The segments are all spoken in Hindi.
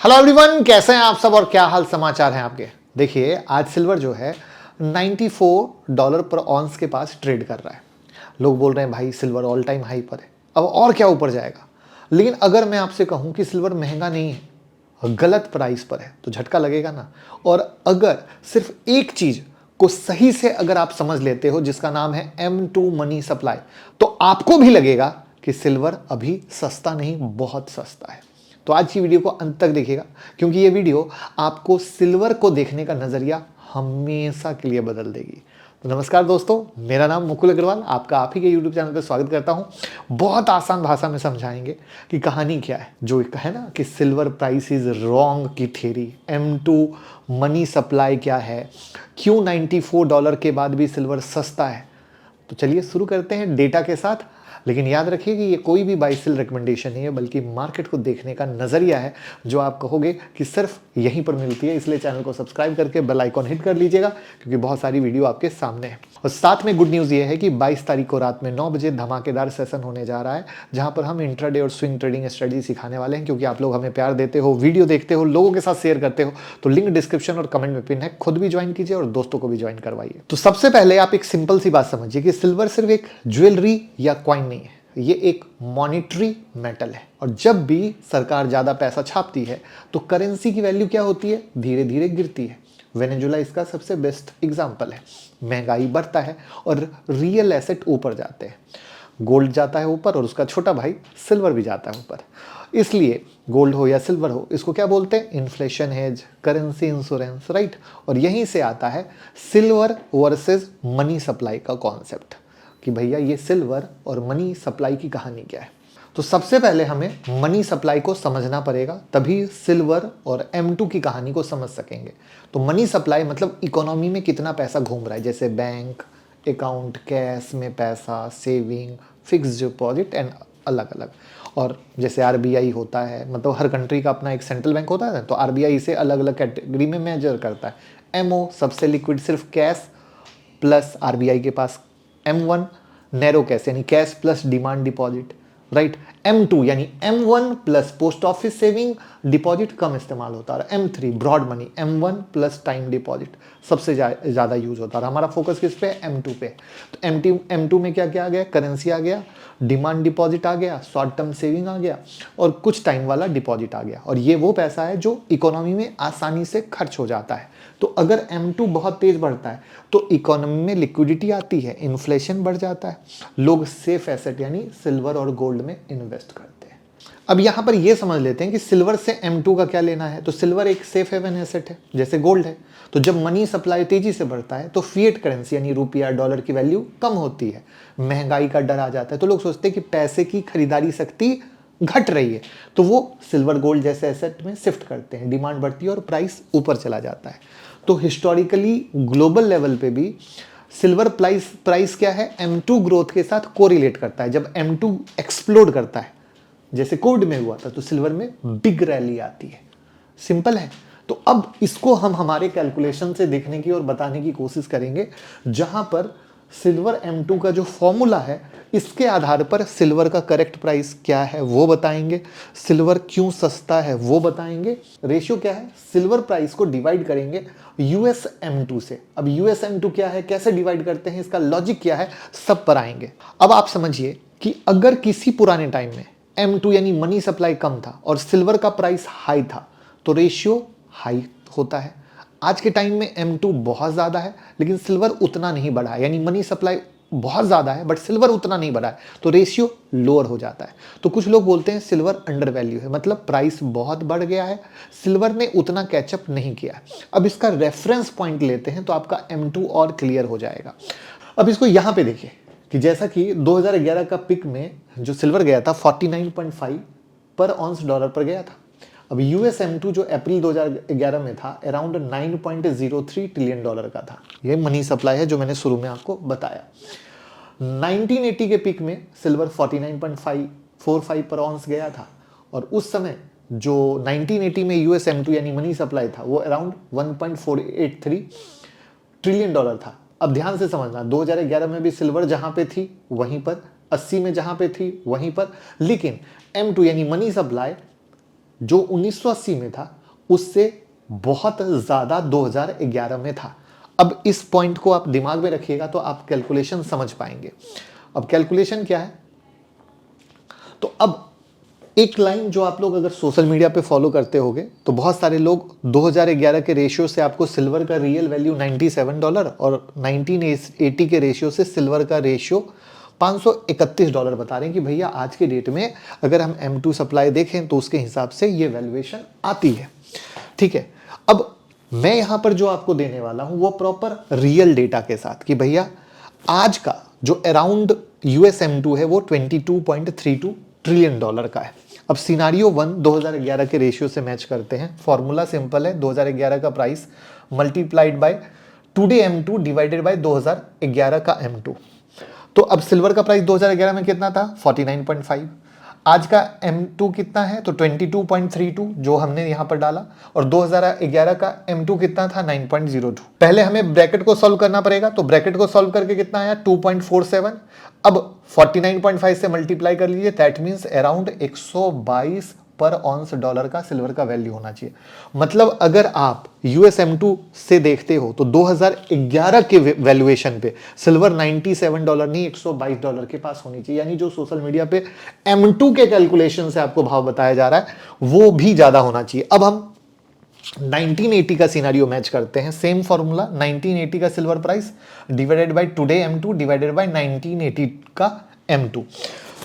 हेलो एवरीवन, कैसे हैं आप सब और क्या हाल समाचार हैं आपके। देखिए, आज सिल्वर जो है $94 पर ऑन्स के पास ट्रेड कर रहा है। लोग बोल रहे हैं भाई सिल्वर ऑल टाइम हाई पर है, अब और क्या ऊपर जाएगा। लेकिन अगर मैं आपसे कहूं कि सिल्वर महंगा नहीं है, गलत प्राइस पर है, तो झटका लगेगा ना। और अगर सिर्फ एक चीज को सही से अगर आप समझ लेते हो जिसका नाम है M2 मनी सप्लाई, तो आपको भी लगेगा कि सिल्वर अभी सस्ता नहीं, बहुत सस्ता है। तो आज की वीडियो को अंत तक देखिएगा, क्योंकि ये वीडियो आपको सिल्वर को देखने का नजरिया हमेशा के लिए बदल देगी। तो नमस्कार दोस्तों, मेरा नाम मुकुल अग्रवाल, आपका आप ही के YouTube चैनल पर स्वागत करता हूं। बहुत आसान भाषा में समझाएंगे कि कहानी क्या है। जो है ना कि सिल्वर प्राइस इज रॉन्ग की थ्योरी, M2 मनी सप्लाई क्या है, क्यों $94 के बाद भी सिल्वर सस्ता है। तो चलिए शुरू करते हैं डेटा के साथ। लेकिन याद रखिए कि ये कोई भी बाय सेल रिकमेंडेशन नहीं है, बल्कि मार्केट को देखने का नजरिया है जो आप कहोगे कि सिर्फ यहीं पर मिलती है। इसलिए चैनल को सब्सक्राइब करके बेल आइकॉन हिट कर लीजिएगा, क्योंकि बहुत सारी वीडियो आपके सामने है। और साथ में गुड न्यूज़ ये है कि 22 तारीख को रात में 9 बजे धमाकेदार सेशन होने जा रहा है, जहां पर हम इंट्राडे और स्विंग ट्रेडिंग स्ट्रेटजी सिखाने वाले हैं। क्योंकि आप लोग हमें प्यार देते हो, वीडियो देखते हो, लोगों के साथ शेयर करते हो, तो लिंक डिस्क्रिप्शन और कमेंट में पिन है। खुद भी ज्वाइन कीजिए और दोस्तों को भी ज्वाइन करवाइए। तो सबसे पहले आप एक सिंपल सी बात समझिए कि सिल्वर सिर्फ एक ज्वेलरी या कॉइन नहीं है, ये एक मॉनिटरी मेटल है। और जब भी सरकार ज्यादा पैसा छापती है तो करेंसी की वैल्यू क्या होती है, धीरे धीरे गिरती है। वेनेजुला इसका सबसे बेस्ट एग्जांपल है। महंगाई बढ़ता है और रियल एसेट ऊपर जाते हैं। गोल्ड जाता है ऊपर और उसका छोटा भाई सिल्वर भी जाता है ऊपर। इसलिए गोल्ड हो या सिल्वर हो, इसको क्या बोलते हैं, inflation hedge, currency insurance, right. और यहीं से आता है सिल्वर वर्सेस मनी सप्लाई का कॉन्सेप्ट कि भैया ये सिल्वर और मनी सप्लाई की कहानी क्या है। तो सबसे पहले हमें मनी सप्लाई को समझना पड़ेगा, तभी सिल्वर और M2 की कहानी को समझ सकेंगे। तो मनी सप्लाई मतलब इकोनॉमी में कितना पैसा घूम रहा है, जैसे बैंक अकाउंट, कैश में पैसा, सेविंग, फिक्स डिपॉजिट एंड अलग अलग। और जैसे RBI होता है, मतलब हर कंट्री का अपना एक सेंट्रल बैंक होता है ना, तो RBI इसे अलग अलग कैटेगरी में मेजर करता है। MO सबसे लिक्विड, सिर्फ कैश प्लस RBI के पास M1 नैरो कैश यानी cash plus demand deposit, right. M2 यानी M1 plus post office saving deposit कम इस्तेमाल होता है। M3 broad money, M1 plus time deposit सबसे ज़्यादा यूज होता है। हमारा फोकस किस पे, M2 पे। तो M2 में क्या क्या आ गया, करेंसी आ गया, डिमांड डिपॉजिट आ गया, शॉर्ट टर्म सेविंग आ गया और कुछ टाइम वाला डिपॉजिट आ गया। और ये वो पैसा है जो इकोनॉमी में आसानी से खर्च हो जाता है। तो अगर M2 बहुत तेज बढ़ता है तो इकोनॉमी में लिक्विडिटी आती है, इन्फ्लेशन बढ़ जाता है, लोग सेफ एसेट यानी सिल्वर और गोल्ड में इन्वेस्ट करते हैं। अब यहां पर यह समझ लेते हैं कि सिल्वर से M2 का क्या लेना है। तो सिल्वर एक सेफ हेवन एसेट है, जैसे गोल्ड है। तो जब मनी सप्लाई तेजी से बढ़ता है तो फिएट करेंसी यानी रुपया डॉलर की वैल्यू कम होती है, महंगाई का डर आ जाता है। तो लोग सोचते हैं कि पैसे की खरीदारी शक्ति घट रही है, तो वो सिल्वर गोल्ड जैसे एसेट में शिफ्ट करते हैं, डिमांड बढ़ती है और प्राइस ऊपर चला जाता है। तो हिस्टोरिकली ग्लोबल लेवल पे भी सिल्वर प्राइस क्या है, M2 ग्रोथ के साथ कोरिलेट करता है। जब M2 एक्सप्लोड करता है, जैसे कोविड में हुआ था, तो सिल्वर में बिग रैली आती है। सिंपल है। तो अब इसको हम हमारे कैलकुलेशन से देखने की और बताने की कोशिश करेंगे, जहां पर सिल्वर M2 का जो फॉर्मूला है, इसके आधार पर सिल्वर का करेक्ट प्राइस क्या है वो बताएंगे, सिल्वर क्यों सस्ता है वो बताएंगे, रेशियो क्या है, सिल्वर प्राइस को डिवाइड करेंगे USM2 से। अब USM2 क्या है, कैसे डिवाइड करते हैं, इसका लॉजिक क्या है, सब पर आएंगे। अब आप समझिए कि अगर किसी पुराने टाइम में M2 यानी मनी सप्लाई कम था और सिल्वर का प्राइस हाई था, तो रेशियो हाई होता है। आज के टाइम में M2 बहुत ज़्यादा है लेकिन सिल्वर उतना नहीं बढ़ा है, यानी मनी सप्लाई बहुत ज़्यादा है बट सिल्वर उतना नहीं बढ़ा है, तो रेशियो लोअर हो जाता है। तो कुछ लोग बोलते हैं सिल्वर अंडर वैल्यू है, मतलब प्राइस बहुत बढ़ गया है, सिल्वर ने उतना कैचअप नहीं किया। अब इसका रेफरेंस पॉइंट लेते हैं तो आपका M2 और क्लियर हो जाएगा। अब इसको यहाँ पे देखिए कि जैसा कि 2011 का पिक में जो सिल्वर गया था 49.5 पर ऑन्स डॉलर पर गया था। अब USM2 जो अप्रैल 2011 में था अराउंड $9.03 ट्रिलियन का था। ये मनी सप्लाई है जो मैंने शुरू में आपको बताया। 1980 के पीक में सिल्वर 49.45 पर ऑन्स गया था और उस समय जो 1980 में USM2 यानी मनी सप्लाई था वो अराउंड $1.483 ट्रिलियन था। अब ध्यान से समझना, 2011 में भी सिल्वर जहां पे थी वहीं पर, 80 में जहां पे थी वहीं पर, लेकिन M2 यानी मनी सप्लाई जो 1980 में था उससे बहुत ज़्यादा 2011 में था। अब इस पॉइंट को आप दिमाग में रखिएगा तो आप कैलकुलेशन समझ पाएंगे। अब कैलकुलेशन क्या है, तो अब एक लाइन जो आप लोग अगर सोशल मीडिया पे फॉलो करते होगे तो बहुत सारे लोग 2011 के रेशियो से आपको सिल्वर का रियल वैल्यू $97 और 1980 के रेशियो से सिल्वर का रेशियो $531 बता रहे हैं कि भैया आज के डेट में अगर हम M2 सप्लाई देखें तो उसके हिसाब से ये वैल्यूएशन आती है। ठीक है, अब मैं यहां पर जो आपको देने वाला हूं वो प्रॉपर रियल डेटा के साथ कि भैया आज का जो अराउंड US M2 है वो $22.32 ट्रिलियन का है। अब सिनारियो 1 2011 के रेशियो से मैच करते हैं। फॉर्मूला सिंपल है, 2011 का price multiplied by today M2 divided by 2011 का M2। तो अब सिल्वर का प्राइस 2011 में कितना था 49.5, आज का M2 कितना है तो 22.32 जो हमने यहां पर डाला, और 2011 का M2 कितना था 9.02। पहले हमें ब्रैकेट को सॉल्व करना पड़ेगा, तो ब्रैकेट को सॉल्व करके कितना आया 2.47। अब 49.5 से मल्टीप्लाई कर लीजिए, दैट मींस अराउंड 122 पर ऑन्स डॉलर का सिल्वर का वैल्यू होना चाहिए। मतलब अगर आप US M2 से देखते हो तो 2011 के वैल्यूएशन पे सिल्वर $97 नहीं $122 के पास होनी चाहिए। यानी जो सोशल मीडिया पे M2 के कैलकुलेशन से आपको भाव बताया जा रहा है वो भी ज्यादा होना चाहिए। अब हम 1980 का सिनेरियो मैच करते हैं, सेम फॉर्मूला 1980 का silver price divided by today M2 divided by 1980 का M2।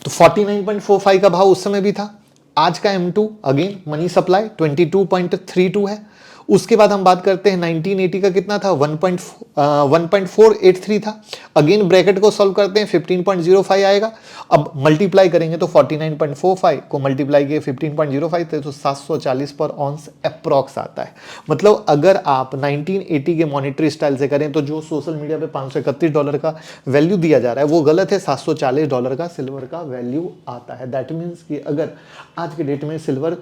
तो 49.45 का भाव उस समय भी था, आज का M2 अगेन मनी सप्लाई 22.32 है। उसके बाद हम बात करते हैं 1980 का कितना था 1.483 था। अगेन ब्रैकेट को सॉल्व करते हैं 15.05 आएगा। अब मल्टीप्लाई करेंगे तो 49.45 को मल्टीप्लाई किए 15.05 तो 740 पर ऑन्स अप्रॉक्स आता है। मतलब अगर आप 1980 के मॉनेटरी स्टाइल से करें तो जो सोशल मीडिया पे $531 का वैल्यू दिया जा रहा है वो गलत है, $740 का सिल्वर का वैल्यू आता है। दैट मीन्स कि अगर आज के डेट में सिल्वर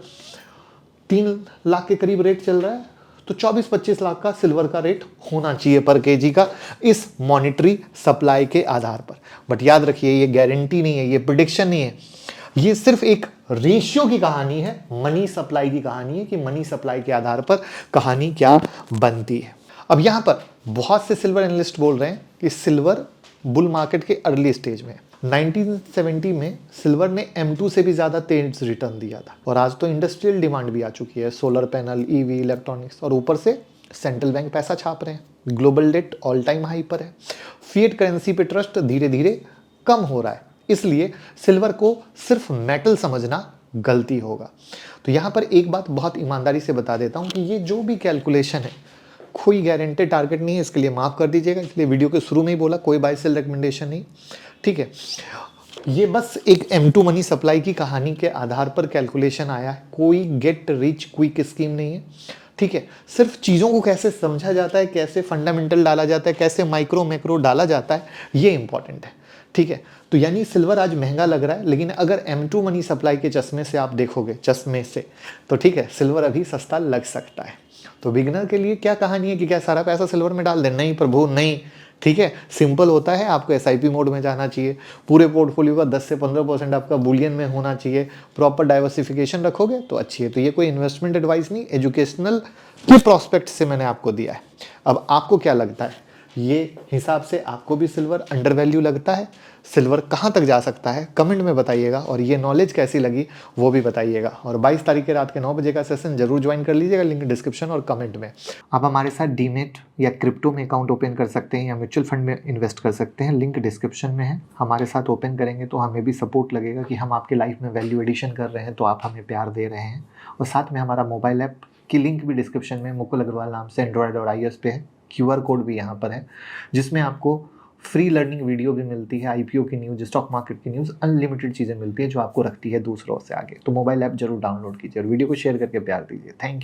3 लाख के करीब रेट चल रहा है तो 24-25 लाख का सिल्वर का रेट होना चाहिए पर केजी का इस मॉनेटरी सप्लाई के आधार पर। बट याद रखिए ये गारंटी नहीं है, ये प्रेडिक्शन नहीं है, ये सिर्फ एक रेशियो की कहानी है, मनी सप्लाई की कहानी है कि मनी सप्लाई के आधार पर कहानी क्या बनती है। अब यहां पर बहुत से सिल्वर एनालिस्ट बोल रहे हैं कि सिल्वर बुल मार्केट के अर्ली स्टेज में 1970 में सिल्वर ने M2 से भी ज़्यादा तेज रिटर्न दिया था, और आज तो इंडस्ट्रियल डिमांड भी आ चुकी है, सोलर पैनल, EV, इलेक्ट्रॉनिक्स, और ऊपर से सेंट्रल बैंक पैसा छाप रहे हैं, global debt all time high पर है, फिएट करेंसी पे ट्रस्ट धीरे धीरे कम हो रहा है, इसलिए सिल्वर को सिर्फ मेटल समझना गलती होगा। तो यहाँ पर एक बात बहुत ईमानदारी से बता देता हूँ कि ये जो भी कैलकुलेशन है कोई गारंटेड टारगेट नहीं है, इसके लिए माफ़ कर दीजिएगा, इसलिए वीडियो के शुरू में ही बोला कोई बाय सेल रिकमेंडेशन नहीं, ठीक है। ये बस एक M2 मनी सप्लाई की कहानी के आधार पर कैलकुलेशन आया है, कोई गेट रिच क्विक स्कीम नहीं है, ठीक है। सिर्फ चीज़ों को कैसे समझा जाता है, कैसे फंडामेंटल डाला जाता है, कैसे माइक्रो मैक्रो डाला जाता है, ये इंपॉर्टेंट है, ठीक है। तो यानी सिल्वर आज महंगा लग रहा है, लेकिन अगर M2 मनी सप्लाई के चश्मे से आप देखोगे, चश्मे से, तो ठीक है सिल्वर अभी सस्ता लग सकता है। तो बिगिनर के लिए क्या कहानी है कि क्या सारा पैसा सिल्वर में डाल दें? नहीं प्रभु नहीं, ठीक है। सिंपल होता है, आपको SIP मोड में जाना चाहिए, पूरे पोर्टफोलियो का 10 से 15% आपका बुलियन में होना चाहिए, प्रॉपर डाइवर्सिफिकेशन रखोगे तो अच्छी है। तो ये कोई इन्वेस्टमेंट एडवाइस नहीं, एजुकेशनल के प्रोस्पेक्ट से मैंने आपको दिया है। अब आपको क्या लगता है, ये हिसाब से आपको भी सिल्वर अंडर वैल्यू लगता है? सिल्वर कहाँ तक जा सकता है कमेंट में बताइएगा, और ये नॉलेज कैसी लगी वो भी बताइएगा। और 22 तारीख के रात के 9 बजे का सेशन जरूर ज्वाइन कर लीजिएगा, लिंक डिस्क्रिप्शन और कमेंट में। आप हमारे साथ डीमेट या क्रिप्टो में अकाउंट ओपन कर सकते हैं या म्यूचुअल फंड में इन्वेस्ट कर सकते हैं, लिंक डिस्क्रिप्शन में है। हमारे साथ ओपन करेंगे तो हमें भी सपोर्ट लगेगा कि हम आपके लाइफ में वैल्यू एडिशन कर रहे हैं, तो आप हमें प्यार दे रहे हैं। और साथ में हमारा मोबाइल ऐप की लिंक भी डिस्क्रिप्शन में मुकुल अग्रवाल नाम से एंड्रॉयड और iOS पे है, QR कोड भी यहाँ पर है, जिसमें आपको फ्री लर्निंग वीडियो भी मिलती है, IPO की न्यूज़, स्टॉक मार्केट की न्यूज़, अनलिमिटेड चीज़ें मिलती है जो आपको रखती है दूसरों से आगे। तो मोबाइल ऐप जरूर डाउनलोड कीजिए और वीडियो को शेयर करके प्यार दीजिए। Thank you.